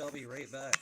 I'll be right back.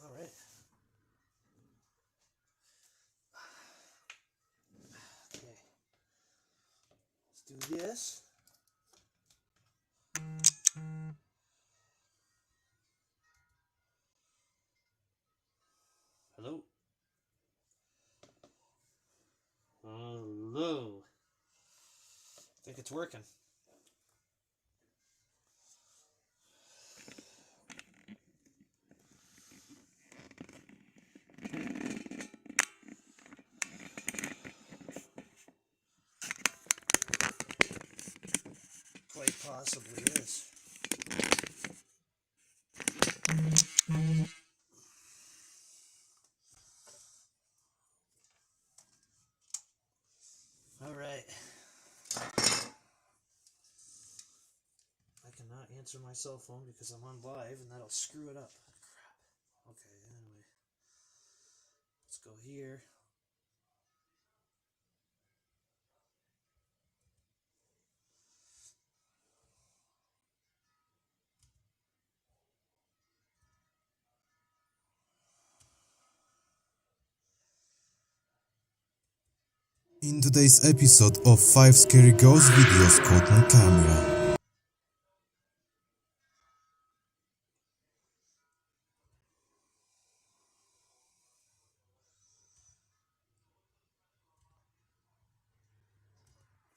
All right. Okay. Let's do this. Hello. Hello. I think it's working. Quite possibly is. All right. I cannot answer my cell phone because I'm on live and that'll screw it up. Crap. Okay, anyway. Let's go here. In today's episode of 5 Scary Ghost Videos Caught on Camera.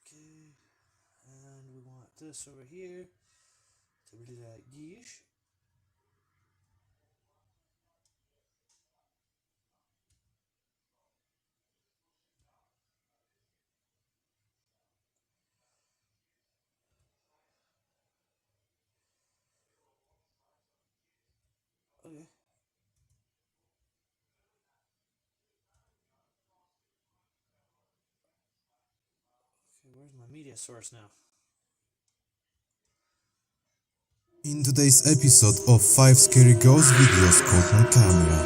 Okay. And we want this over here to be like yeesh. Okay. Okay, where's my media source now? In today's episode of 5 Scary Ghost Videos Caught on Camera.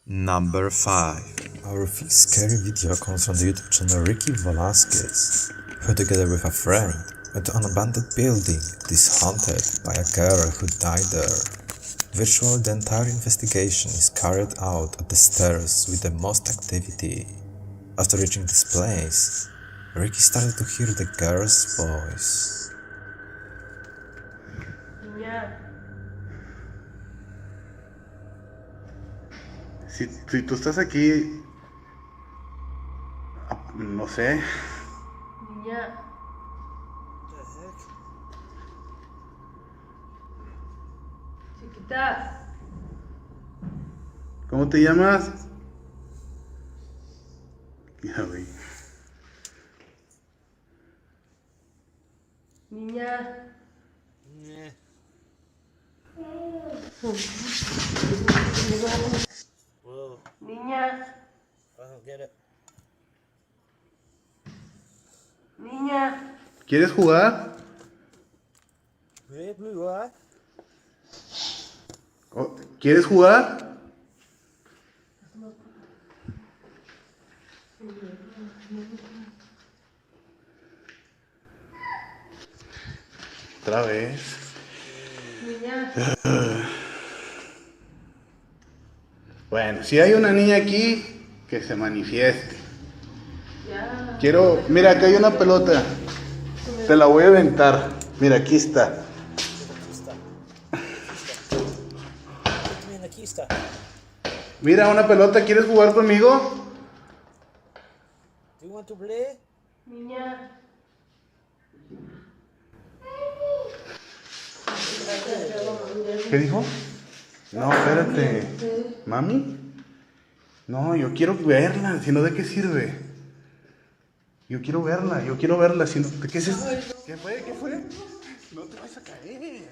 Number 5. Our fifth scary video comes from the YouTube channel Ricky Velasquez, who together with a friend went to an abandoned building that is haunted by a girl who died there. Virtually the entire investigation is carried out at the stairs with the most activity. After reaching this place, Ricky started to hear the girl's voice. Si tú estás aquí, no sé. Niña. What the heck? Chiquita. ¿Cómo te llamas? Ya, güey. Niña. Nah. Whoa. Niña. I don't get it. Niña. ¿Quieres jugar? Red blue eye? ¿Quieres jugar? Otra vez. Niña. Bueno, si hay una niña aquí, que se manifieste. Ya. Quiero, mira, acá hay una pelota. Te la voy a aventar. Mira, aquí está. Aquí está. Mira, una pelota, ¿quieres jugar conmigo? Do you want to play? Niña. ¿Qué dijo? No, espérate. ¿Mami? No, yo quiero verla, si no, ¿de qué sirve? Yo quiero verla, si no, ¿de qué es esto? ¿Qué fue? ¿Qué fue? No te vas a caer.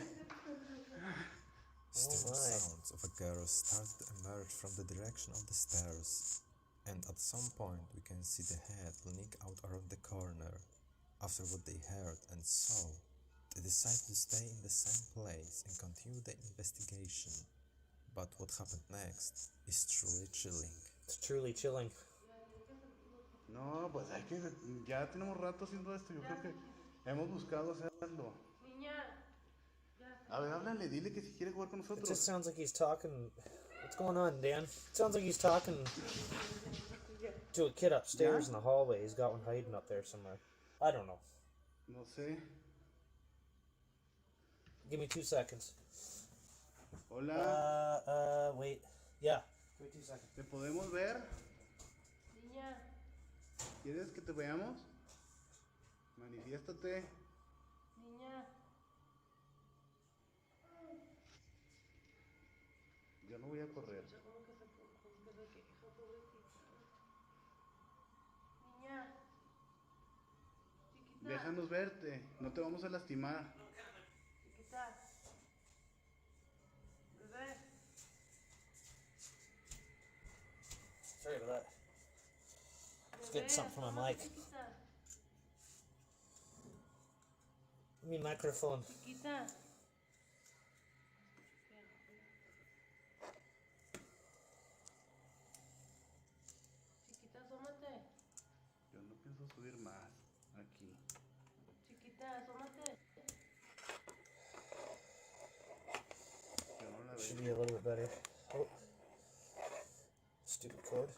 Still sounds of a girl start to emerge from the direction of the stairs, and at some point we can see the head leaning out around the corner. After what they heard and saw, they decide to stay in the same place and continue the investigation. But what happened next is truly chilling. It's truly chilling. No, pues hay que, ya tenemos rato haciendo esto, yo creo que hemos buscado hacerlo. Niña. A ver, háblale, dile que si quiere jugar con It nosotros. just sounds like he's talking. What's going on, Dan? It sounds like he's talking to a kid upstairs in the hallway. He's got one hiding up there somewhere. I don't know. No sé. Give me 2 seconds. Hola, Wait. Yeah. Wait 2 seconds. ¿te podemos ver? Niña. ¿Quieres que te veamos? Manifiéstate. Niña. Yo no voy a correr. Niña. Chiquita. Déjanos verte, no te vamos a lastimar. Chiquita. Bebé. Sorry about that. Just getting something from my mic. Chiquita. Mi microphone. Chiquita. Chiquita, asómate. Yo no pienso subir más aquí. Chiquita, asómate. Yo no la Should veo. be a little bit better. Oh. Stupid code.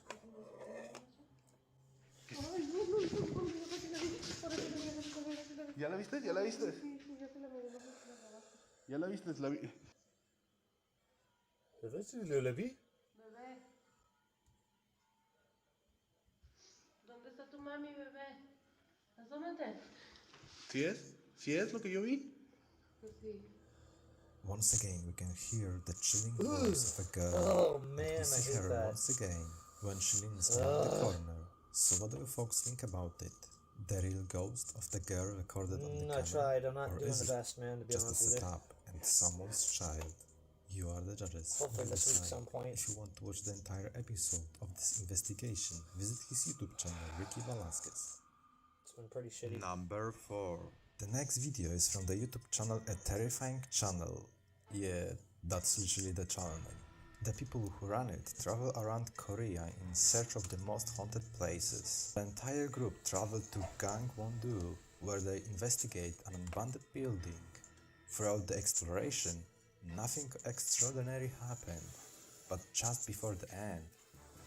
¿Ya la viste? ¿Ya la viste? ¿Ya la viste? La vi. Bebé. ¿Dónde está tu mami, bebé? Asómate. ¿Sí es? ¿Sí es lo que yo vi? Pues sí. Once again, we can hear the chilling voice of a girl. Oh And man, we I see hate her that. once again when she leans around the corner. So what do you folks think about it? The real ghost of the girl recorded on the I camera? tried. I'm not Or doing is the it best, man, to be just a honest with you. setup and someone's child? You are the judges. Hopefully You this week decide. some point. If you want to watch the entire episode of this investigation, visit his YouTube channel, Ricky Velasquez. It's been pretty shitty. Number 4. The next video is from the YouTube channel A Terrifying Channel. Yeah, that's literally the channel name. The people who run it travel around Korea in search of the most haunted places. The entire group traveled to Gangwon-do, where they investigate an abandoned building. Throughout the exploration, nothing extraordinary happened, but just before the end,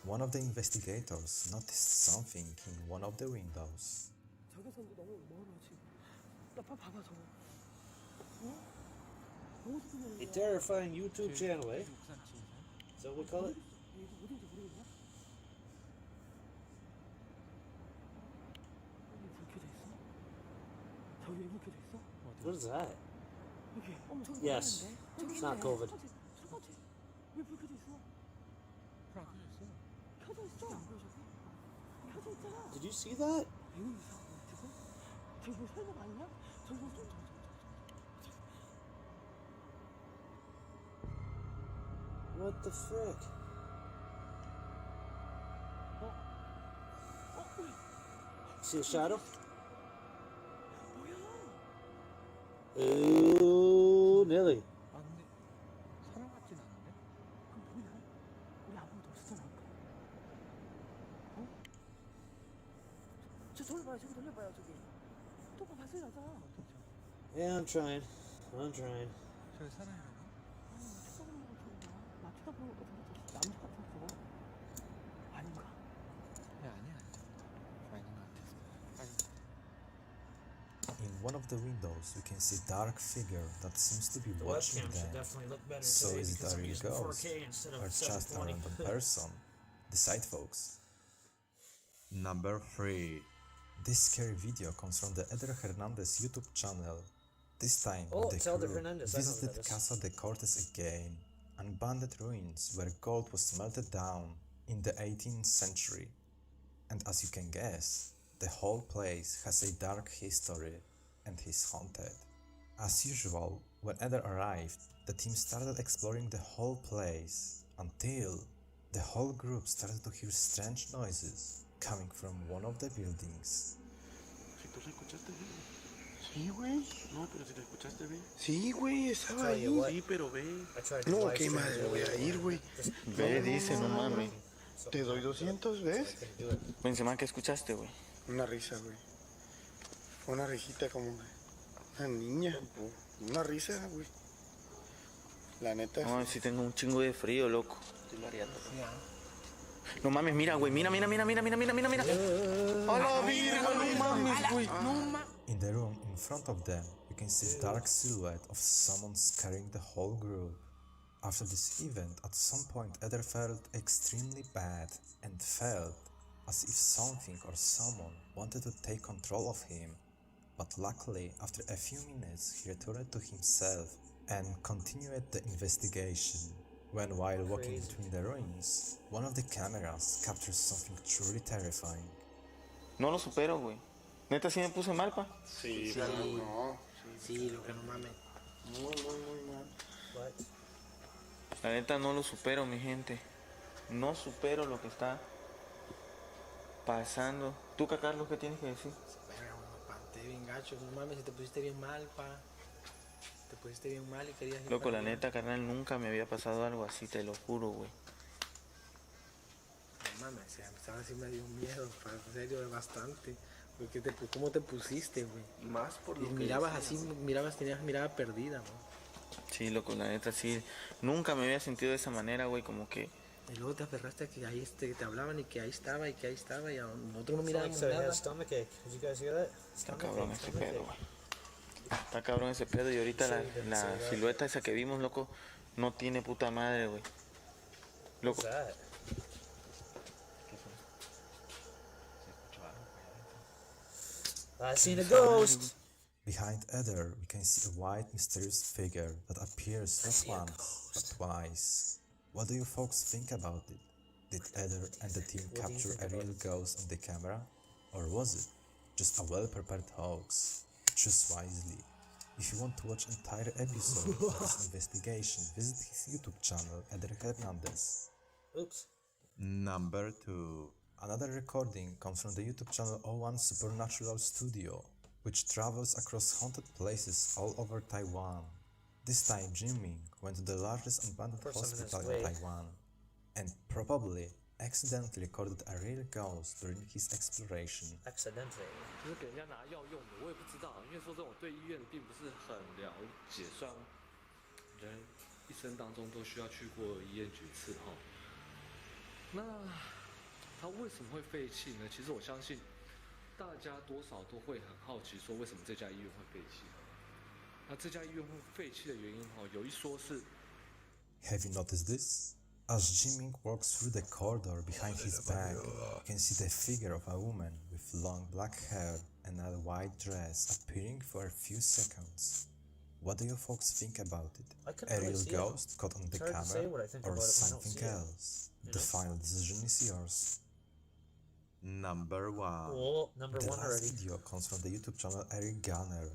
one of the investigators noticed something in one of the windows. 저기서도 너무 멀어지. 나 빨리 봐봐 저거. A terrifying YouTube channel, eh? Is that what we call it? 이거 어딘지 모르겠냐? 여기 불 켜져 있어? 저기 왜 불 켜져 있어? What is that? 여기. 어머 저기 Yes. It's not COVID. 저거지. 왜불 켜져 있어? 불안 켜져 있어. 켜져 있어. 안 보여 저기? 켜져 있잖아. Did you see that? 이거 이상한 거 지금? 저기 뭐 설마 아니야? 저기 저. What the frick? See the shadow? 뭐야? Ooh, Nilly. 아 근데 사람 같진 않은데? 저 돌려봐요. 저기 돌려봐요. 저기. 또 봤어요, 나다. Yeah, I'm trying. I'm trying. 저기 사람이라고? 아니, 쳐다보는 거 저거. 나 쳐다보는 거 저거. 나무 같은 거 저거. 아닌가? 야, 아니야. 아닌 것 같아. 아니. In one of the windows, we can see a dark figure that seems to be The watching webcam should them. definitely look better So today is it because a I'm real using ghost 4K instead or of just a 720. random person? Decide, folks. Number 3. This scary video comes from the Eder Hernandez YouTube channel. This time, Oh, the it's Eder crew Hernandez, I know who visited that is. Casa de Cortes again, abandoned ruins where gold was melted down in the 18th century. And as you can guess, the whole place has a dark history and is haunted. As usual, when Eder arrived, the team started exploring the whole place until the whole group started to hear strange noises coming from one of the buildings. Si tú lo escuchaste bien. Sí, güey. No, pero si lo escuchaste bien. Sí, güey, estaba Tell ahí. you what, Sí, pero ve. I tried to No, live qué stream madre, it voy a earlier. ir, güey. Just Ve, dice, no mames. Te doy 200, ¿ves? couldn't do it. Benzema, ¿qué escuchaste, güey? Una risa, güey. Una risita como una niña. Una risa, güey. La neta. No, si tengo un chingo de frío, loco. No mames, mira, güey. Mira. ¡A la virga, no mames, güey! In the room in front of them, you can see a dark silhouette of someone scaring the whole group. After this event, at some point Eder felt extremely bad and felt as if something or someone wanted to take control of him. But luckily, after a few minutes, he returned to himself and continued the investigation. When while walking between the ruins, one of the cameras captures something truly terrifying. No lo supero, güey. Neta, sí me puse mal, pa. Sí, pero no. Sí, lo que no mames. Muy mal. What? La neta, no lo supero, mi gente. No supero lo que está pasando. ¿Tú, Carlos, qué tienes que decir? Verga, güey, me espanté bien gacho. No mames, si te pusiste bien mal, pa. Te pusiste bien mal y querías ir Loco, para la allá. neta, carnal, nunca me había pasado algo así, te lo juro, güey. No mames, o sea, ahora sí me dio miedo, pa, en serio, bastante. Porque ¿cómo te pusiste, güey? Más por Y lo que mirabas decías. así, tenías mirada perdida, güey. Sí, loco, la neta, sí. Nunca me había sentido de esa manera, güey, como que... Y luego te aferraste a que ahí te hablaban y que ahí estaba y que ahí estaba y nosotros no It's like mirábamos so I nada. had stomachache. Did you guys hear that? Está Stomachache, cabrón ese stomachache. pedo, güey. Está cabrón ese pedo y ahorita la silueta esa que vimos, loco, no tiene puta madre, güey. Loco, What's that? I seen a ghost. Behind Eder, we can see a white, mysterious figure that appears not once, but twice. What do you folks think about it? Did Eder and the team What do you capture think a about real ghost on the camera? Or was it just a well-prepared hoax? Choose wisely. If you want to watch entire episode of this investigation, visit his YouTube channel, Eder Hernandez. Oops. Number 2. Another recording comes from the YouTube channel O1 Supernatural Studio, which travels across haunted places all over Taiwan. This time Jimmy went to the largest abandoned First time in this hospital in way. Taiwan, and probably accidentally recorded a real ghost during his exploration. Accidentally. 就是给人家拿药用的，我也不知道，因为说这种对医院并不是很了解，虽然人一生当中都需要去过医院几次哈。那他为什么会废弃呢？其实我相信大家多少都会很好奇，说为什么这家医院会废弃？那这家医院会废弃的原因哈，有一说是 Have you noticed this? As Jimmy walks through the corridor behind his back, you can see the figure of a woman with long black hair and a white dress appearing for a few seconds. What do you folks think about it? I couldn't A really real see it. ghost caught on the It's hard to say camera, what I think or about it when I don't something see it, else? you The know? final decision is yours. Number 1. Oh, number The one last already. video comes from the YouTube channel Eric Gunner,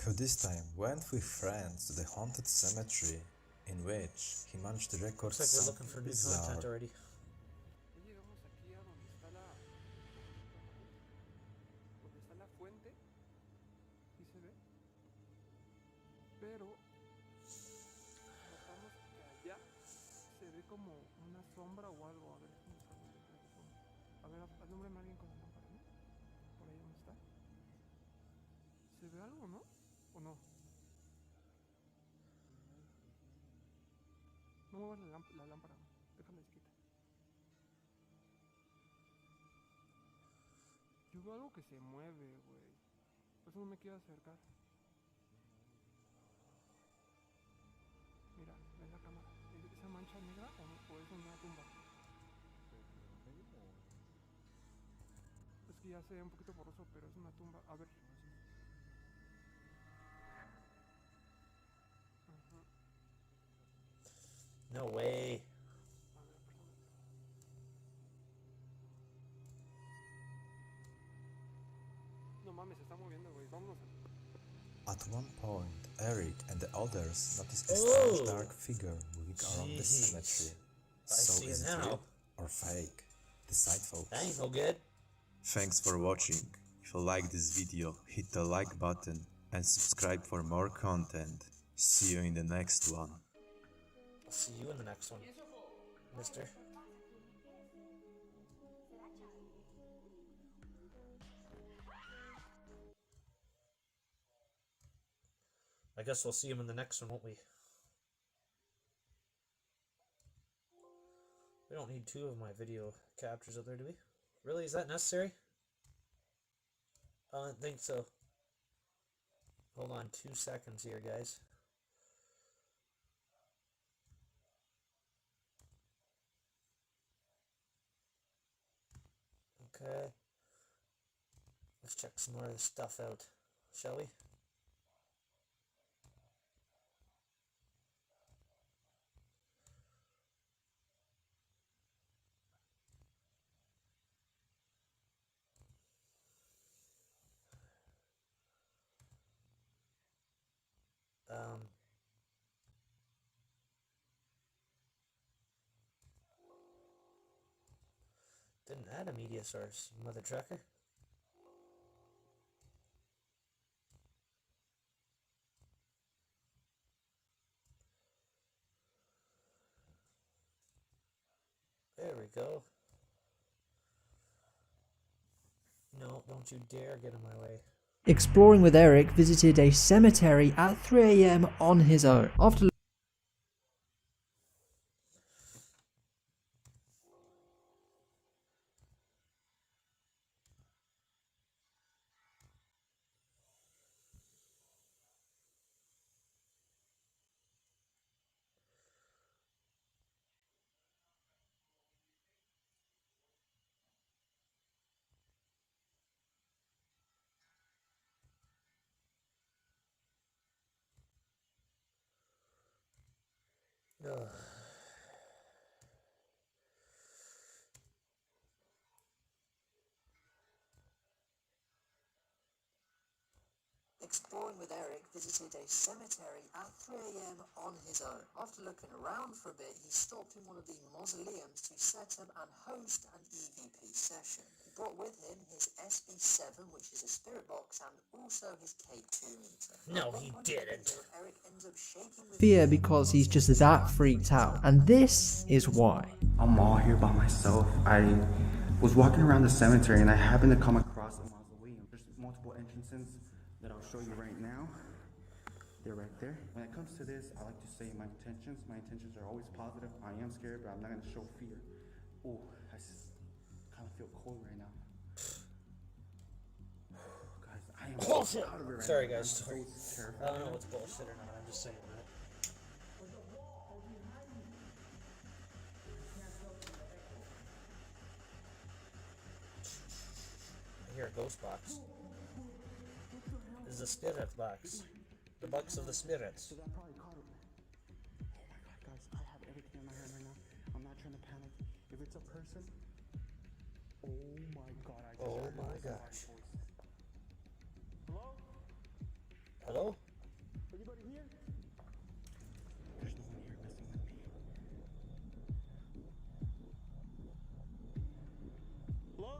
who this time went with friends to the haunted cemetery, in which he managed to record Looks like we're something looking for new bizarre. content already. Ya llegamos aquí a donde está la fuente. ¿Sí se ve? Pero notamos que allá se ve como una sombra o algo. A ver, ¿cómo salgo yo? Creo que a ver, alúmbrame a alguien con la lámpara, ¿no? Por ahí ¿Se ve algo, no? ¿O no? No muevas la lámpara, déjala quieta. Yo veo algo que se mueve, güey. Por eso no me quiero acercar. Mira, ves la cámara. ¿Esa mancha negra o es una tumba? Es que ya se ve un poquito borroso, pero es una tumba. A ver. No way. No mames, se está moviendo, güey. Vámonos. At one point, Eric and the others notice a strange dark figure moving around the Jeez. cemetery. I So see is it it now. real or fake? Decide, folks. That ain't no good. Thanks for watching. If you like this video, hit the like button and subscribe for more content. See you in the next one. I'll see you in the next one, mister. I guess we'll see him in the next one, won't we? We don't need 2 of my video captures up there, do we? Really? Is that necessary? I don't think so. Hold on 2 seconds here, guys. Okay. Let's check some more of this stuff out, shall we? Didn't add a media source, you mother trucker. There we go. No, don't you dare get in my way. Exploring with Eric visited a cemetery at 3 AM on his own. After Ugh. Exploring with Eric visited a cemetery at 3 AM on his own. After looking around for a bit, he stopped in one of the mausoleums to set up and host an EVP session. He brought with him his SB7, which is a spirit box, and also his K2 meter. No, he didn't. Eric ends up shaking with fear because he's just that freaked out. And this is why. I'm all here by myself. I was walking around the cemetery and I happened to come across a mausoleum. There's multiple entrances that I'll show you right now. They're right there. When it comes to this, I like to say my intentions are always positive. I am scared, but I'm not going to show fear. Oh, I just kind of feel cold right now. Guys, I am bullshit. out of it right Sorry, now. guys. I'm so I terrified. don't know what's bullshit or not. I'm just saying that. I hear a ghost box. This is a spirit box. The box of the spirits. So that probably caught it. Oh my god, guys, I have everything in my hand right now. I'm not trying to panic. If it's a person, oh my god, I just Oh heard my a gosh. voice. Hello? Hello? Anybody here? There's no one here messing with me. Hello?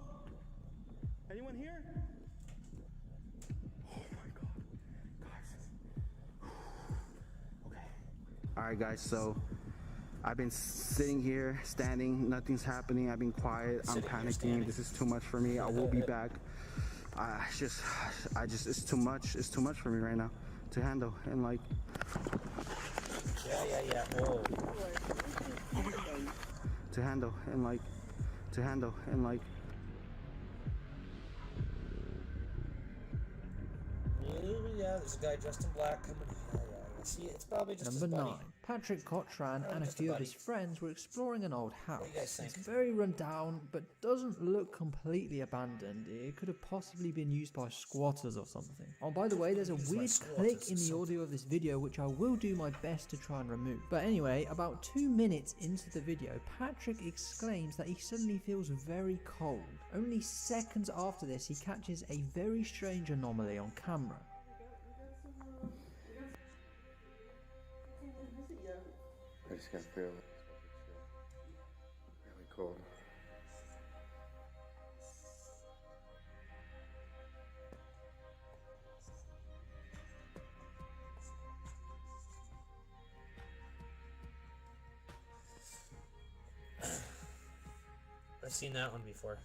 Anyone here? Oh my god. Guys. Okay. Alright guys, so I've been sitting here, standing, nothing's happening, I've been quiet, I'm Sitting here, panicking, standing. this is too much for me, I will be back. it's too much. It's too much for me right now to handle. And like, Yeah. Whoa. to handle and like, Yeah, there's a guy dressed in black coming. Yeah. See, it's probably just Number his buddy. 9. Patrick Cochran and a just a few of buddy. his friends were exploring an old house. do you guys think? It's very run down, but doesn't look completely abandoned. It could have possibly been used by squatters or something. Oh, by the way, there's a weird click in the audio of this video, which I will do my best to try and remove. But anyway, about 2 minutes into the video, Patrick exclaims that he suddenly feels very cold. Only seconds after this, he catches a very strange anomaly on camera. I just can feel it. Really cold. I've seen that one before.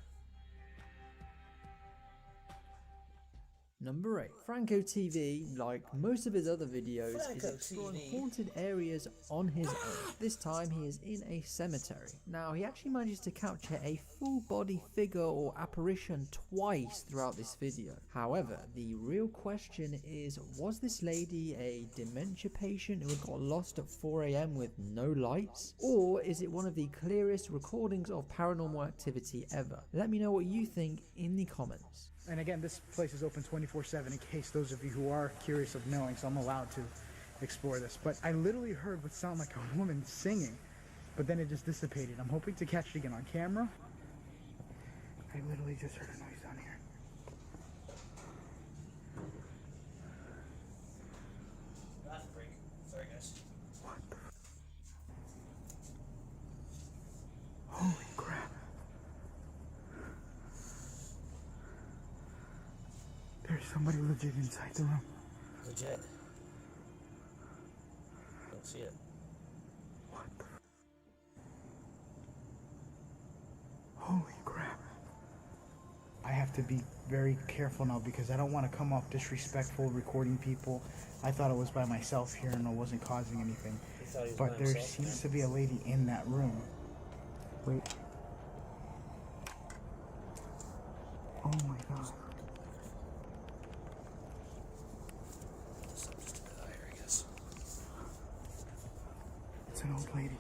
Number 8. Franco TV, like most of his other videos, is Franco exploring TV. haunted areas on his own. This time he is in a cemetery. Now he actually manages to capture a full body figure or apparition twice throughout this video. However, the real question is, was this lady a dementia patient who had got lost at 4 AM with no lights? Or is it one of the clearest recordings of paranormal activity ever? Let me know what you think in the comments. And again, this place is open 24/7 in case those of you who are curious of knowing, so I'm allowed to explore this. But I literally heard what sounded like a woman singing, but then it just dissipated. I'm hoping to catch it again on camera. I literally just heard a noise down here. That's break. Sorry, guys. What the Holy crap. There's somebody legit inside the room. Legit. Don't see it. What the Holy crap. I have to be very careful now because I don't want to come off disrespectful recording people. I thought it was by myself here and I wasn't causing anything. He thought he was But by there himself, seems to be a lady in that room. Wait. Oh my god. Just a bit higher, I guess. It's an old lady.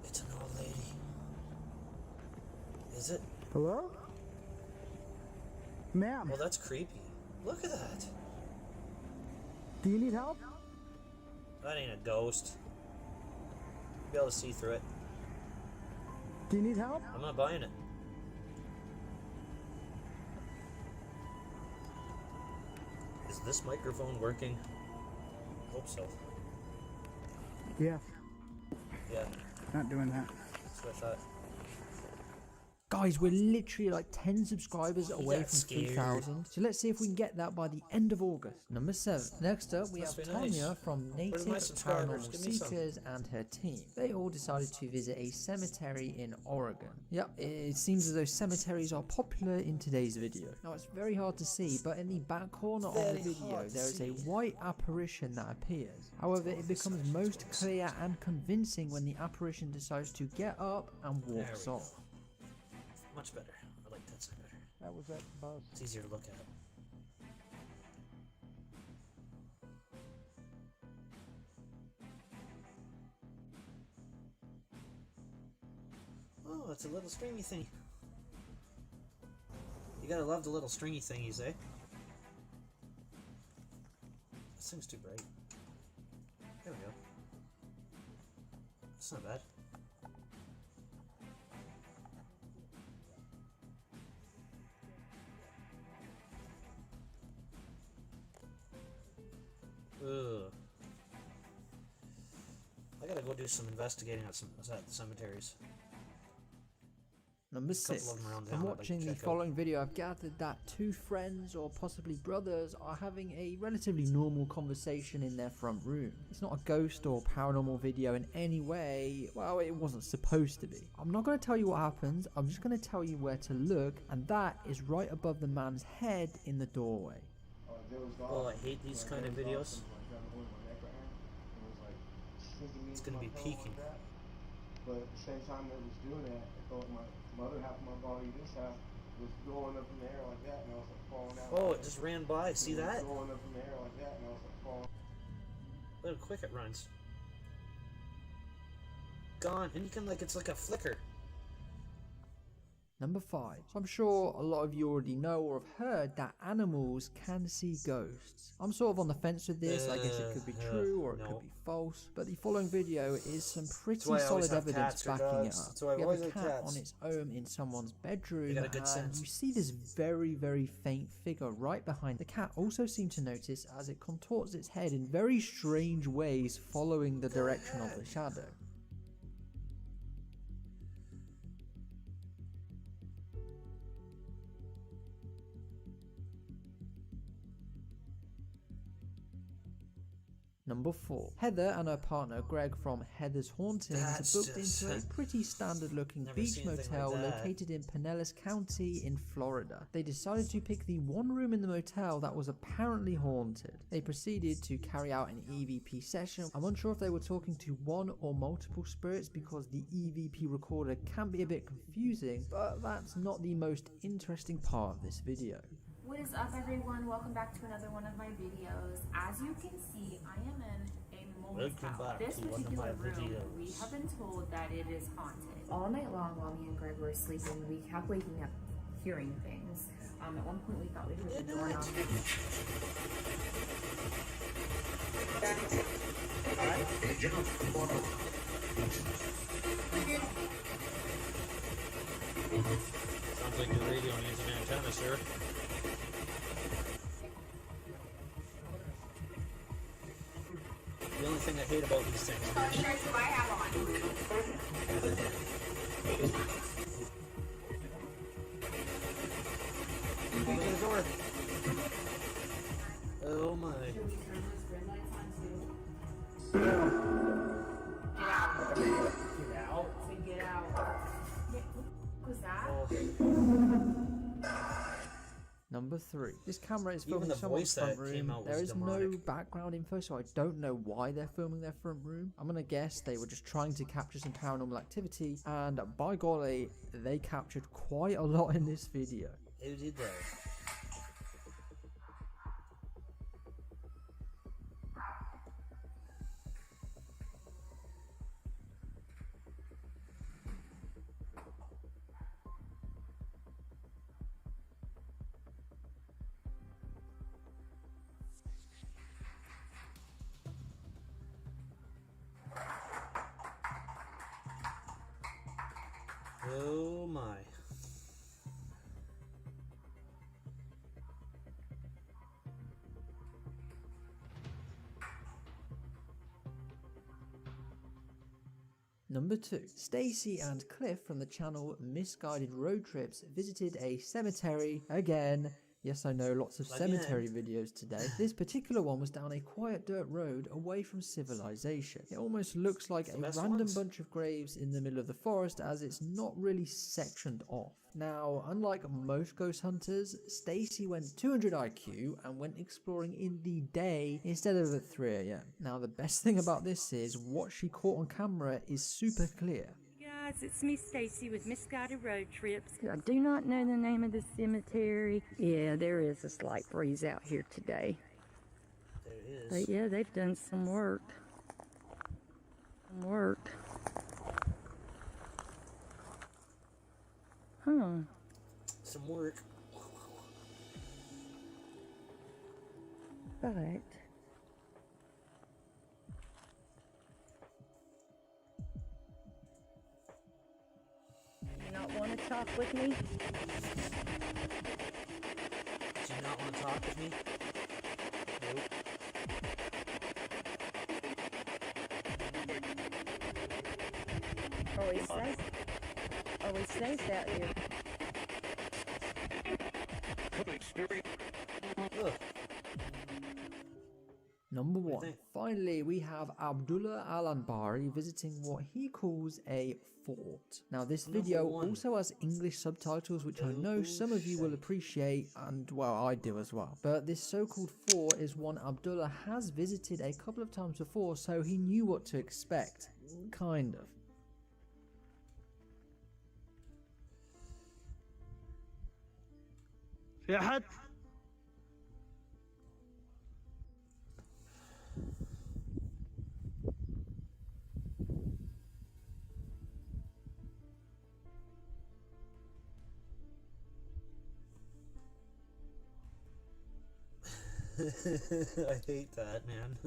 It's an old lady. Is it? Hello? Ma'am, Well, that's creepy. Look at that. do you need help? That ain't a ghost. You'll be able to see through it. Do you need help? I'm not buying it. Is this microphone working? I hope so. Yeah, Yeah, not doing that. that's what I thought. Guys, we're literally like 10 subscribers away got from scared. 3,000. So let's see if we can get that by the end of August. Number 7. Next up, we have Must be nice. Tanya from Native my subscribers? Paranormal Give me some. Seekers and her team. They all decided to visit a cemetery in Oregon. Yep, it seems as though cemeteries are popular in today's video. Now, it's very hard to see, but in the back corner of the Very video, hard to there is a see. white apparition that appears. However, it becomes most clear and convincing when the apparition decides to get up and walks There we off. Much better. I like that side better. That was that buzz. It's easier to look at. Oh, it's a little stringy thing. You gotta love the little stringy thingies, eh? This thing's too bright. There we go. That's not bad. Ugh. I gotta go do some investigating at the cemeteries. Number 6. From watching the following video, I've gathered that 2 friends or possibly brothers are having a relatively normal conversation in their front room. It's not a ghost or paranormal video in any way. Well, it wasn't supposed to be. I'm not going to tell you what happens, I'm just going to tell you where to look, and that is right above the man's head in the doorway. Oh, I hate these kind of videos. It's going to be peeking. But at the same time it was doing that, I thought my other half of my body, this half, was going up in the air like that, and I was like falling out. Oh, it just ran by. See that? Going up in the air like that, and I was like falling. Look how quick it runs. Gone, and you can it's like a flicker. Number 5. So I'm sure a lot of you already know or have heard that animals can see ghosts. I'm sort of on the fence with this. I guess it could be true or it could be false. But the following video is some pretty solid evidence backing it up. We have a cat on its own in someone's bedroom, and you see this very, very faint figure right behind. The cat also seemed to notice as it contorts its head in very strange ways following the direction of the shadow. Number 4. Heather and her partner Greg from Heather's Hauntings booked into a pretty standard looking beach motel located in Pinellas County in Florida. They decided to pick the one room in the motel that was apparently haunted. They proceeded to carry out an EVP session. I'm unsure if they were talking to one or multiple spirits because the EVP recorder can be a bit confusing, but that's not the most interesting part of this video. What is up, everyone? Welcome back to another one of my videos. As you can see, I am in a motel. This particular room, we have been told that it is haunted. All night long while me and Greg were sleeping, we kept waking up hearing things. At one point we thought we heard the doorknob. Sounds like your radio needs an antenna, sir. The only thing I hate about these things. Do I have on? Open the door. Oh my. Get out. Get out. To get out. What was that? Number 3. This camera is filming someone's front room. There is no background info, so I don't know why they're filming their front room. I'm gonna guess they were just trying to capture some paranormal activity, and by golly, they captured quite a lot in this video. Who did that? Oh my. Number 2. Stacy and Cliff from the channel Misguided Road Trips visited a cemetery again. Yes, I know, lots of cemetery videos today. This particular one was down a quiet dirt road away from civilization. It almost looks like a random bunch of graves in the middle of the forest, as it's not really sectioned off. Now, unlike most ghost hunters, Stacy went 200 IQ and went exploring in the day instead of at 3 AM. Now, the best thing about this is what she caught on camera is super clear. Guys, it's me, Stacy, with Misguided Road Trips. I do not know the name of the cemetery. Yeah, there is a slight breeze out here today. There is. But yeah, they've done some work. Some work. But you not want to talk with me? Do you not want to talk with me? Nope. Are we safe? always safe out here. Number 1. Finally, we have Abdullah Al-Anbari visiting what he calls a fort. Now, this video also has English subtitles, which I know some of you will appreciate, and well, I do as well. But this so-called fort is one Abdullah has visited a couple of times before, so he knew what to expect. Kind of. في أحد؟ I hate that, man.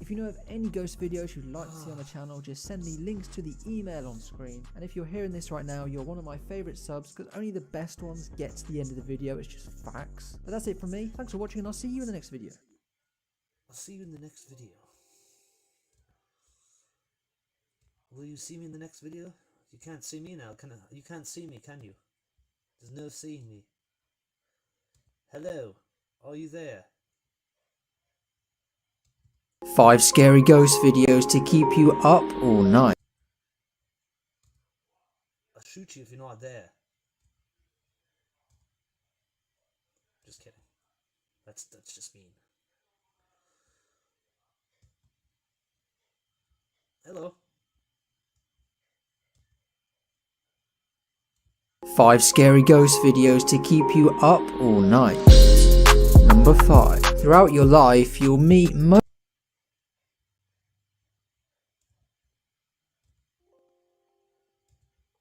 If you know of any ghost videos you'd like to see on the channel, just send me links to the email on screen. And if you're hearing this right now, you're one of my favourite subs, because only the best ones get to the end of the video. It's just facts. But that's it from me. Thanks for watching, and I'll see you in the next video. I'll see you in the next video. Will you see me in the next video? You can't see me now, you can't see me, can you? There's no seeing me. Hello, are you there? 5 scary ghost videos to keep you up all night. I'll shoot you if you're not there. Just kidding. That's just mean. Hello. 5 scary ghost videos to keep you up all night. Number 5. Throughout your life, you'll meet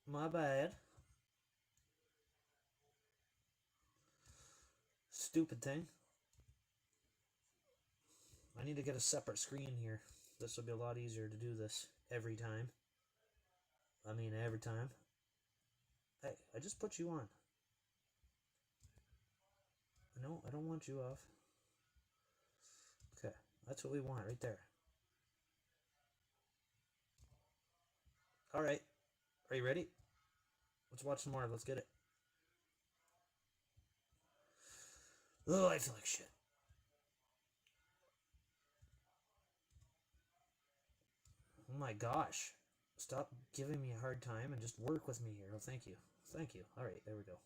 My bad. Stupid thing. I need to get a separate screen here. This will be a lot easier to do this every time. I mean, every time. Hey, I just put you on. No, I don't want you off. Okay, that's what we want right there. Alright, are you ready? Let's watch some more. Let's get it. Oh, I feel like shit. Oh my gosh. Stop giving me a hard time and just work with me here. Oh, thank you. Thank you. Alright, there we go.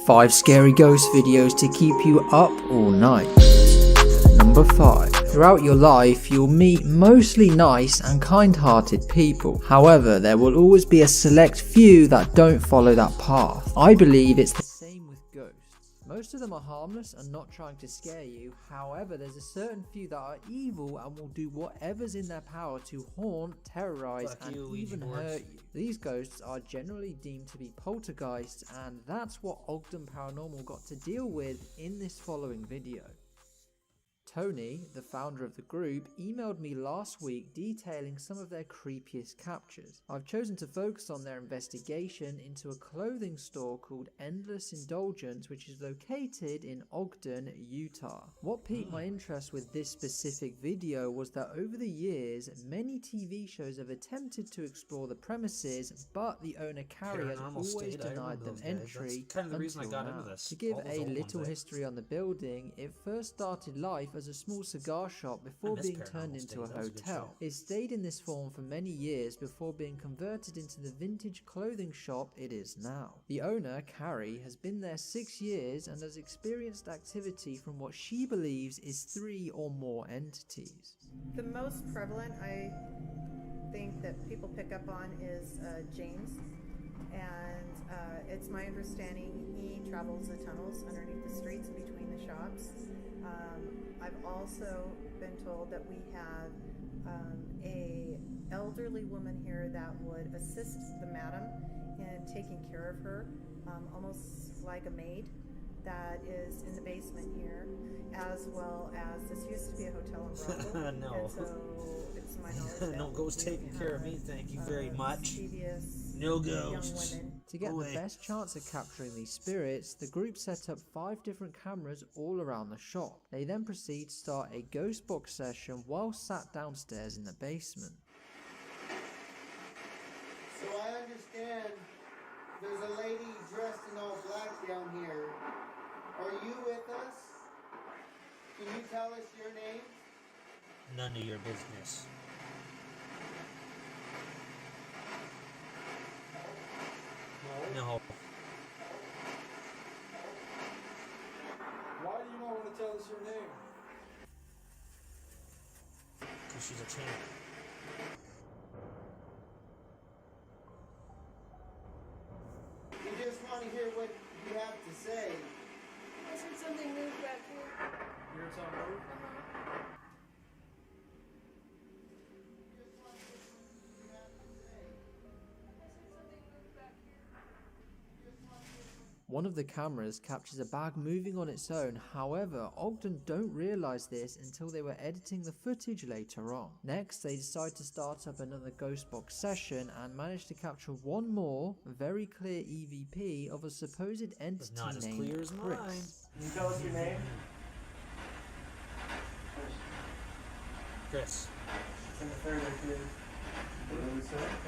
5 scary ghost videos to keep you up all night. Number 5. Throughout your life, you'll meet mostly nice and kind-hearted people. However, there will always be a select few that don't follow that path. I believe it's the same with ghosts. Most of them are harmless and not trying to scare you. However, there's a certain few that are evil and will do whatever's in their power to haunt, terrorize, and even hurt you. These ghosts are generally deemed to be poltergeists, and that's what Ogden Paranormal got to deal with in this following video. Tony, the founder of the group, emailed me last week detailing some of their creepiest captures. I've chosen to focus on their investigation into a clothing store called Endless Indulgence, which is located in Ogden, Utah. What piqued my interest with this specific video was that over the years, many TV shows have attempted to explore the premises, but the owner Carrie has always denied them entry until now. To give a little history on the building, it first started life as a small cigar shop before being turned into a hotel. It stayed in this form for many years before being converted into the vintage clothing shop it is now. The owner, Carrie, has been there 6 years and has experienced activity from what she believes is 3 or more entities. The most prevalent, I think, that people pick up on is James, and it's my understanding he travels the tunnels underneath the streets and between the shops. I've also been told that we have a elderly woman here that would assist the madam in taking care of her, almost like a maid that is in the basement here, as well as this used to be a hotel in Brooklyn. No. And so it's my knowledge No ghost taking care of me, thank you very much. No ghosts. Young women To get the best chance at capturing these spirits, the group set up 5 different cameras all around the shop. They then proceed to start a ghost box session while sat downstairs in the basement. So I understand there's a lady dressed in all black down here. Are you with us? Can you tell us your name? None of your business. No. Why do you not want to tell us your name? Because she's a champ. We just want to hear what you have to say. I heard something move back here. You heard something move? One of the cameras captures a bag moving on its own, however, Ogden don't realise this until they were editing the footage later on. Next, they decide to start up another ghost box session and manage to capture one more, very clear EVP of a supposed entity Not as named clear as Chris. mine. Can you tell us your name? Chris. It's in the fairway, kid. What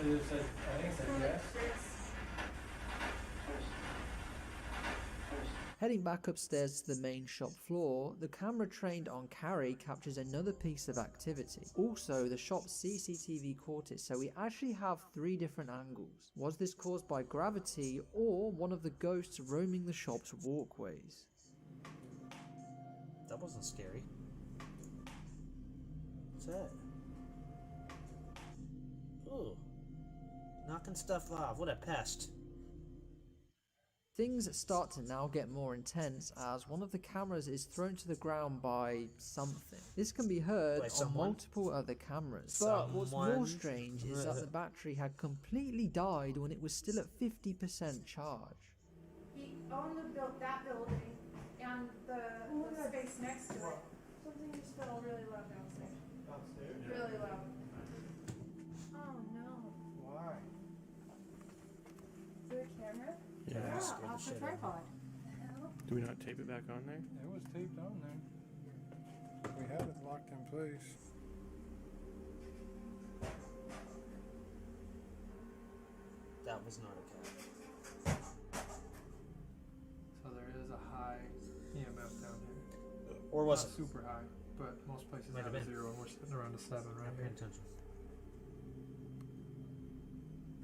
did it say? I think it said yes. Heading back upstairs to the main shop floor, the camera trained on Carrie captures another piece of activity. Also, the shop's CCTV caught it, so we actually have 3 different angles. Was this caused by gravity or one of the ghosts roaming the shop's walkways? That wasn't scary. What's that? Ooh. Knocking stuff off. What a pest. Things start to now get more intense as one of the cameras is thrown to the ground by something. This can be heard on multiple other cameras. But what's more strange is that the battery had completely died when it was still at 50% charge. He owned that building and the space next to it. Something just fell really loud downstairs. Downstairs? Really loud. Oh no. Why? Is it a camera? Yeah. Off the tripod. Do we not tape it back on there? It was taped on there. We had it locked in place. That was not a cat. So there is a high EMF down here. Or was Not it? super high, but most places Might have have a been. 0 and we're sitting around a 7 right Not here. paying attention.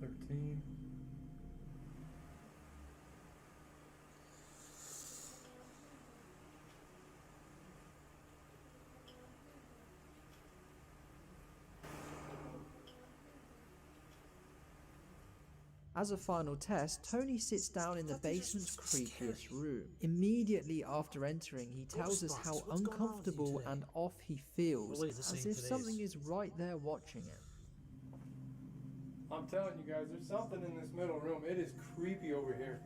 13. As a final test, Tony sits down in the basement's creepiest room. Immediately after entering, he tells us how uncomfortable and off he feels, as if something is right there watching him. I'm telling you guys, there's something in this middle room. It is creepy over here.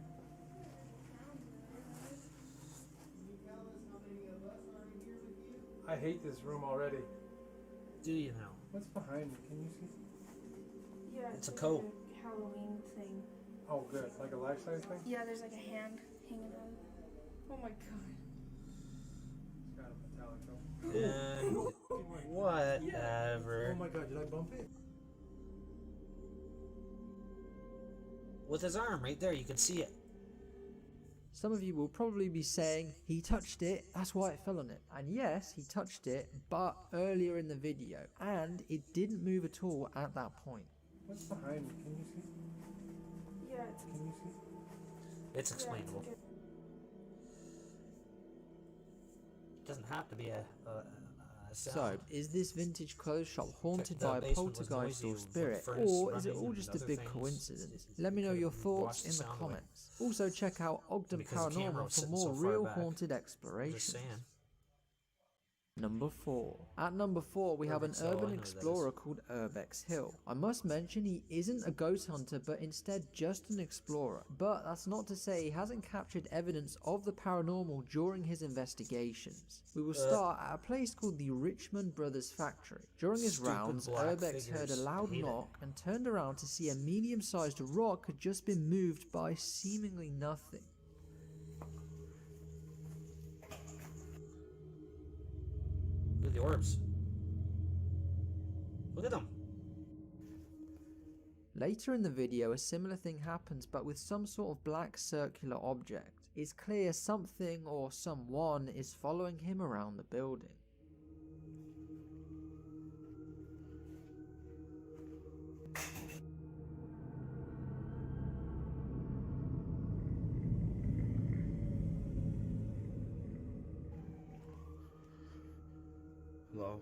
I hate this room already. Do you know? What's behind me? Can you see? Yeah, It's a like coat. a Halloween thing. Oh, good. Like a life-size thing? Yeah, there's like a hand hanging on. Oh my god. It's got a metallic though. Whatever. Oh my god, did I bump it? With his arm right there, you can see it. Some of you will probably be saying, he touched it, that's why it fell on it. And yes, he touched it, but earlier in the video, and it didn't move at all at that point. What's behind me? Can you see? Yeah, it's Can you see? It's explainable. Doesn't have to be a So, sound. is this vintage clothes shop haunted The by a basement was poltergeist noisy or with spirit, furnace or is it running all and just a other big things. coincidence? Let me know your Wash thoughts the in the sound away. comments. Also check out Ogden Because the camera Paranormal was for sitting more so far real back. haunted I'm just explorations. saying. Number 4. At number 4 we have an urban explorer called Urbex Hill. I must mention he isn't a ghost hunter but instead just an explorer, but that's not to say he hasn't captured evidence of the paranormal during his investigations. We will start at a place called the Richmond Brothers Factory. During his rounds, Urbex heard a loud knock and turned around to see a medium-sized rock had just been moved by seemingly nothing. Look at the orbs. Look at them. Later in the video, a similar thing happens, but with some sort of black circular object. It's clear something or someone is following him around the building. Hello?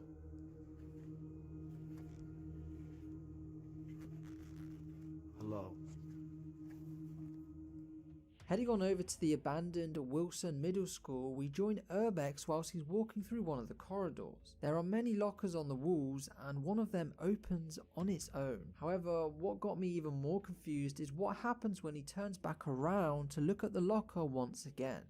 Hello? Heading on over to the abandoned Wilson Middle School, we join Urbex whilst he's walking through one of the corridors. There are many lockers on the walls and one of them opens on its own. However, what got me even more confused is what happens when he turns back around to look at the locker once again.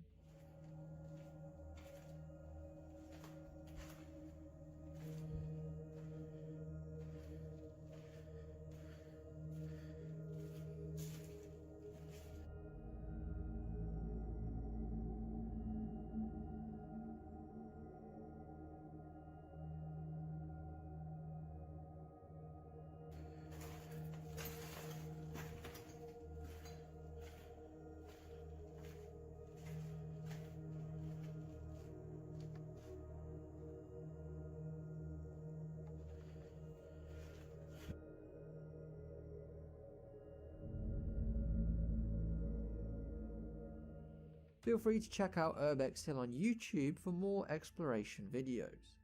Feel free to check out Urbex Hill on YouTube for more exploration videos.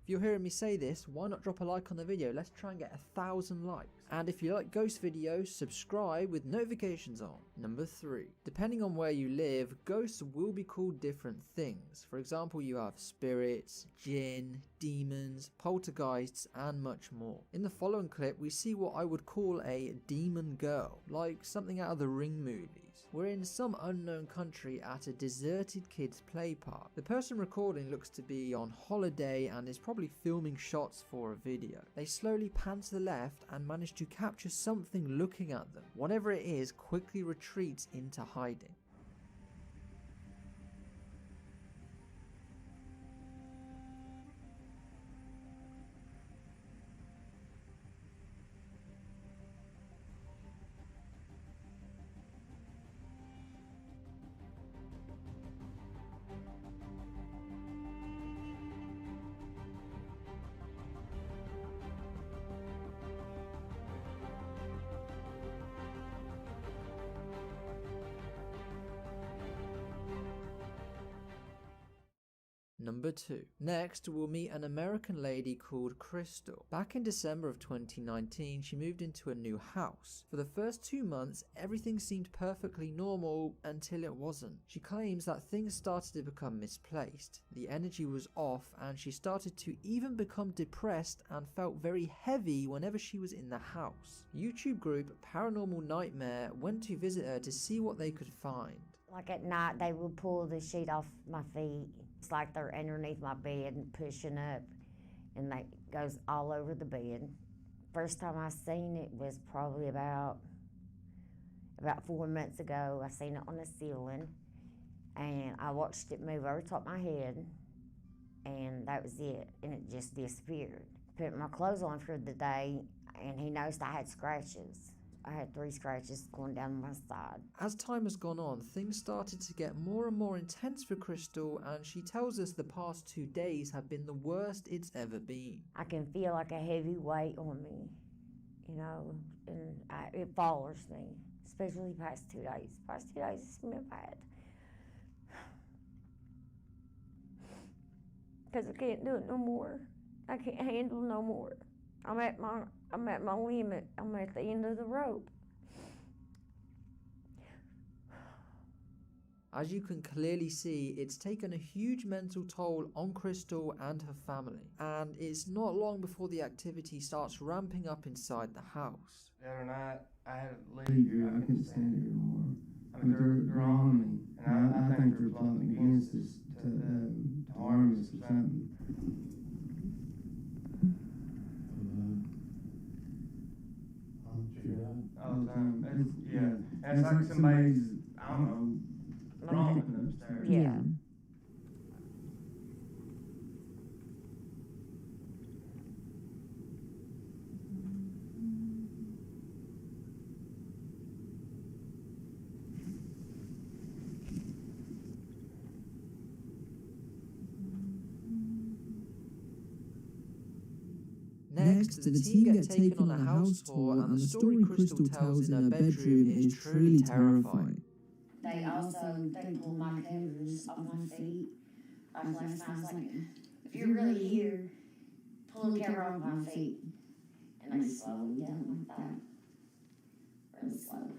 If you're hearing me say this, why not drop a like on the video? Let's try and get 1,000 likes. And if you like ghost videos, subscribe with notifications on. Number 3. Depending on where you live, ghosts will be called different things. For example, you have spirits, jinn, demons, poltergeists, and much more. In the following clip, we see what I would call a demon girl, like something out of the Ring movies. We're in some unknown country at a deserted kids play park. The person recording looks to be on holiday and is probably filming shots for a video. They slowly pan to the left and manage to capture something looking at them. Whatever it is quickly retreats into hiding. Number 2. Next, we'll meet an American lady called Crystal. Back in December of 2019, she moved into a new house. For the first 2 months, everything seemed perfectly normal until it wasn't. She claims that things started to become misplaced. The energy was off and she started to even become depressed and felt very heavy whenever she was in the house. YouTube group Paranormal Nightmare went to visit her to see what they could find. Like at night, they would pull the sheet off my feet. It's like they're underneath my bed and pushing up, and that goes all over the bed. First time I seen it was probably about 4 months ago. I seen it on the ceiling, and I watched it move over top my head, and that was it, and it just disappeared. Put my clothes on for the day, and he noticed I had scratches. I had 3 scratches going down my side. As time has gone on, things started to get more and more intense for Crystal, and she tells us the past 2 days have been the worst it's ever been. I can feel like a heavy weight on me, you know, and it bothers me, especially the past 2 days. Past 2 days, it's been bad. Because I can't do it no more. I can't handle no more. I'm at my limit. I'm at the end of the rope. As you can clearly see, it's taken a huge mental toll on Crystal and her family, and it's not long before the activity starts ramping up inside the house. The other night, I had to leave here. I couldn't stand it anymore. I mean, they're on me, and I think they're plotting against us to harm us or something. All the time. And it's like somebody's, I don't know, romping upstairs. Yeah. Next, the team get taken on a house tour, and the story Crystal tells in her bedroom is truly terrifying. They pulled my covers off my feet. Like last night, I was like, if you're really here, pull the cover off my feet. And they slowed down like that. Really slow.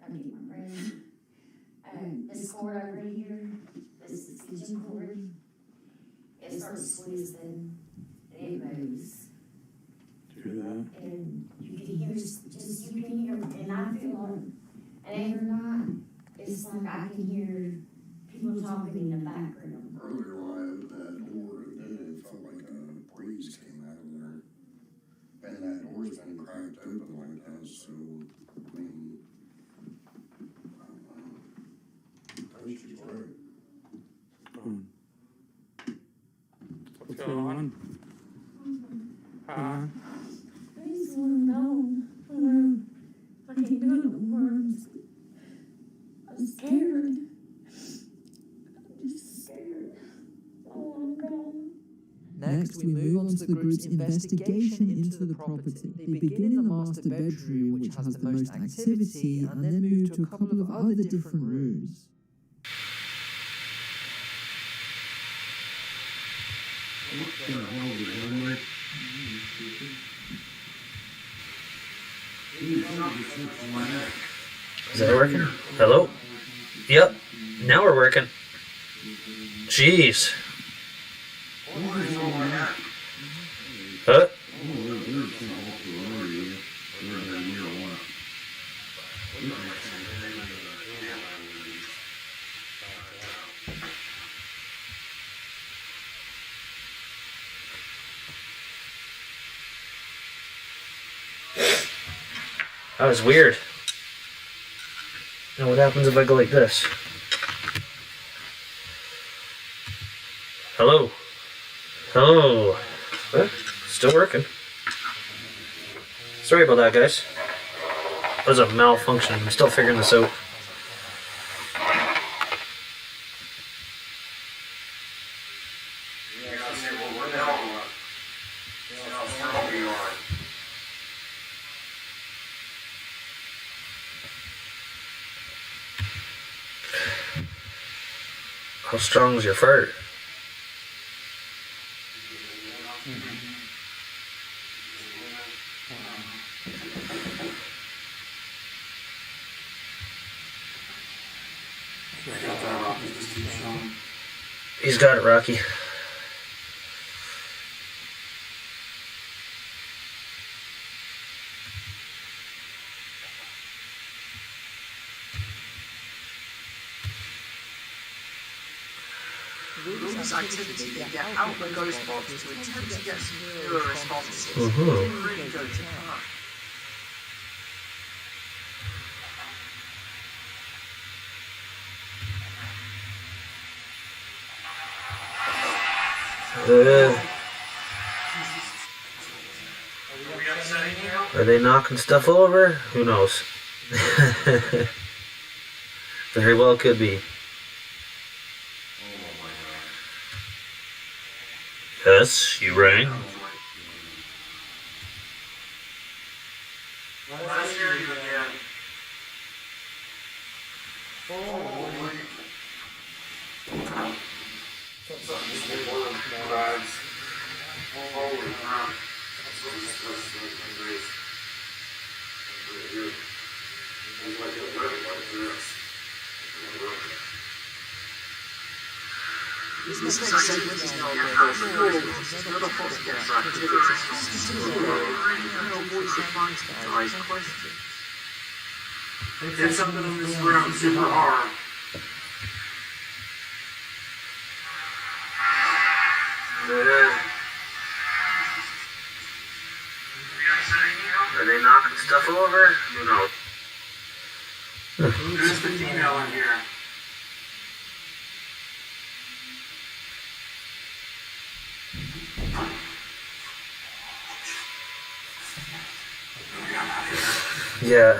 I get my brain. This cord over here, this extension cord, it starts squeezing. It moves. Through that? And you can hear, you can hear, and I feel like, and every night, it's like I can hear people talking in the background. Earlier when I opened that door, it felt like a breeze came out of there. And that door's been cracked open like that, so, I mean, I don't know. I think she's right. What's going on? I just want to know. I can't do it no more. I'm scared. I'm just scared. I want to go. Next, we move on to the group's investigation into the property. They begin in the master bedroom, which has the most activity, and then move to a couple of other different rooms. Is that working? Hello? Yep. Now we're working. Jeez. Huh? That was weird. Now what happens if I go like this? Hello? Hello? Huh? Still working. Sorry about that, guys. That was a malfunction. I'm still figuring this out. How strong is your fart? He's got it, Rocky. This activity, they get out the ghost box to attempt to get some newer responses. It Mhm. didn't really go to plan. Are they knocking stuff over? Who knows? Very well could be. Yes, you rang? This next segment is now about another podcast activity. There's something in this room super hard. Are they knocking stuff over? Who knows? There's the female in here. Yeah.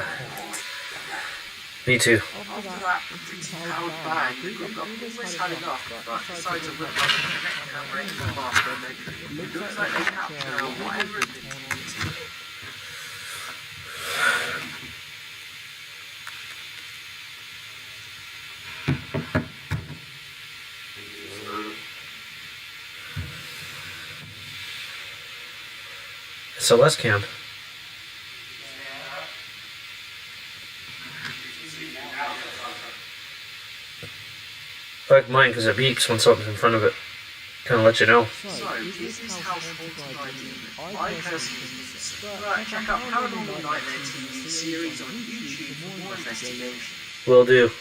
Me too. After that held bang, English had enough, but decided to rip up the camera into the master bedroom. It looks like they capture whatever it is. SLS cam. I like mine because it beeps when something's in front of it. Kind of let you know. So, this is House Haunted ID. I personally use this, but check out Paranormal Nightmare TV series on YouTube for more investigations. Will do.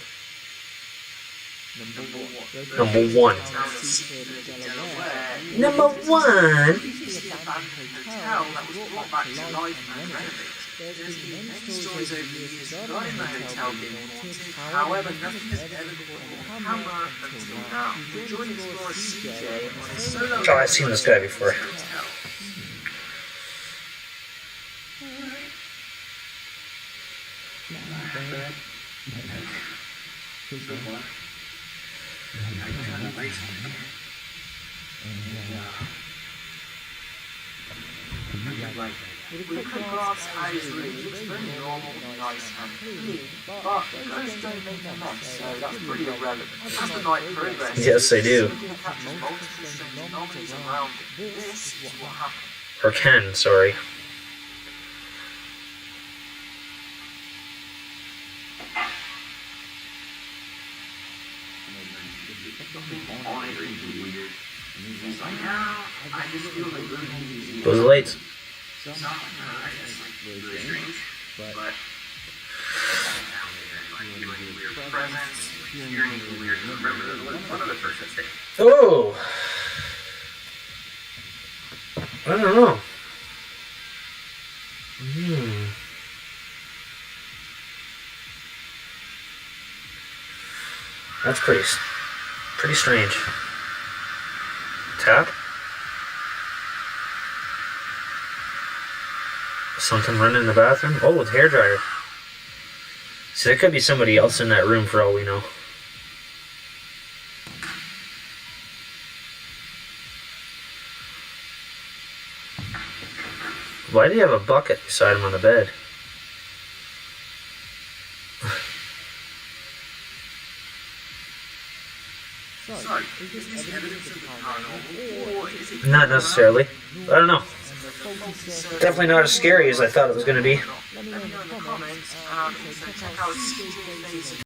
Number one. Number one. This is the abandoned hotel that was brought back to life and renovated. There's been many stories over the years regarding the hotel being haunted, however nothing has ever been caught on camera until now. Join explorer CJ on his solo... Oh, I've seen this guy before. With a quick glance at his room, it looks very normal, nice and clean, but the ghosts don't make a mess, so that's pretty irrelevant. As the night progresses, Yes, they do. It captures multiple strange anomalies around it. This is what happened. Or can, sorry. Those lights. Oh, I don't know. That's pretty strange. Tap. Something running in the bathroom? Oh, with hairdryer. See, there could be somebody else in that room for all we know. Why do you have a bucket beside him on the bed? Not necessarily. I don't know. Definitely not as scary as I thought it was going to be. Let me know in the comments, and also check out CJ